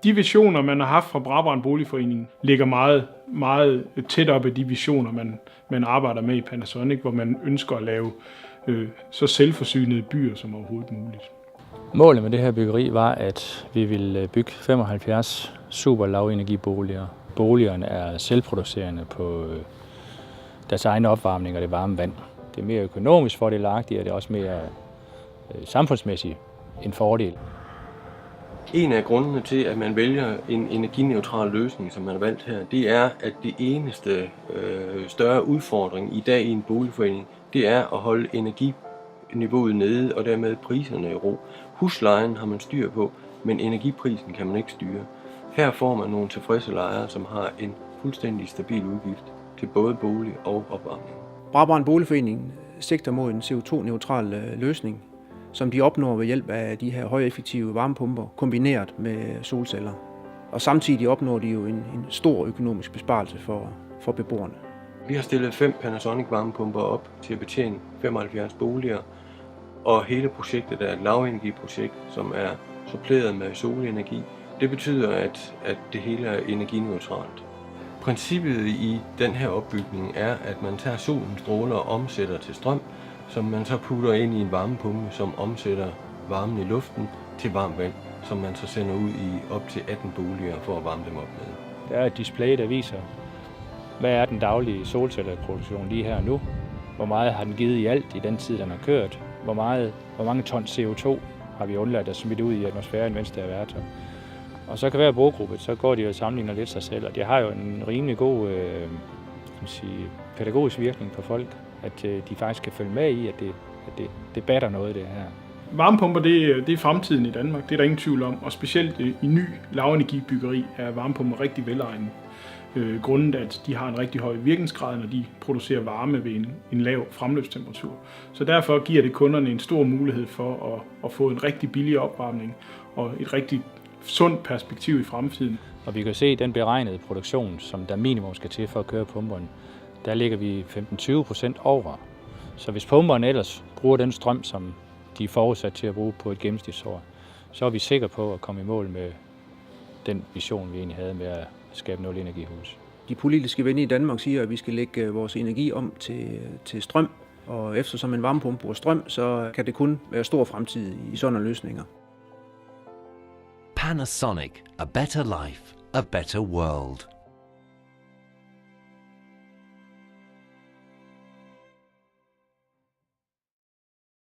De visioner, man har haft fra Brabrand Boligforening, ligger meget, meget tæt op af de visioner, man arbejder med i Panasonic, hvor man ønsker at lave så selvforsynede byer som overhovedet muligt. Målet med det her byggeri var, at vi ville bygge 75 super lavenergiboliger. Boligerne er selvproducerende på deres egen opvarmning og det varme vand. Det er mere økonomisk fordelagtigt, og det er også mere samfundsmæssigt en fordel. En af grundene til, at man vælger en energineutral løsning, som man har valgt her, det er, at det eneste større udfordring i dag i en boligforening, det er at holde energiniveauet nede og dermed priserne i ro. Huslejen har man styr på, men energiprisen kan man ikke styre. Her får man nogle tilfredse lejere, som har en fuldstændig stabil udgift til både bolig og opvarmning. Brabrand Boligforening sigter mod en CO2-neutral løsning, som de opnår ved hjælp af de her højeffektive varmepumper kombineret med solceller. Og samtidig opnår de jo en stor økonomisk besparelse for beboerne. Vi har stillet 5 Panasonic varmepumper op til at betjene 75 boliger, og hele projektet er et lavenergiprojekt, som er suppleret med solenergi. Det betyder, at det hele er energineutralt. Princippet i den her opbygning er, at man tager solens stråler og omsætter til strøm, som man så putter ind i en varmepumpe, som omsætter varmen i luften til varmt vand, som man så sender ud i op til 18 boliger for at varme dem op med. Der er et display, der viser, hvad er den daglige solcelleproduktion lige her nu. Hvor meget har den givet i alt i den tid, den har kørt. Hvor mange ton CO2 har vi undladt at smide ud i atmosfæren, mens det har været her. Og så kan hver brugergruppe, så går de og sammenligner lidt sig selv, og det har jo en rimelig god pædagogisk virkning på folk, at de faktisk kan følge med i, at det batter noget, det her. Varmepumper, det er fremtiden i Danmark, det er der ingen tvivl om, og specielt i ny lavenergibyggeri er varmepumper rigtig velegnet. Grundet at de har en rigtig høj virkningsgrad, når de producerer varme ved en lav fremløbstemperatur. Så derfor giver det kunderne en stor mulighed for at få en rigtig billig opvarmning og et rigtig sundt perspektiv i fremtiden. Og vi kan se, at den beregnede produktion, som der minimum skal til for at køre pumperne, der ligger vi 15-20% over. Så hvis pumperne ellers bruger den strøm, som de er forudsat til at bruge på et gennemsnitsår, så er vi sikre på at komme i mål med den vision, vi egentlig havde med at skabe nul energihus. De politiske venner i Danmark siger, at vi skal lægge vores energi om til strøm, og eftersom en varmepumpe bruger strøm, så kan det kun være stor fremtid i sådan løsninger. Panasonic, a better life, a better world.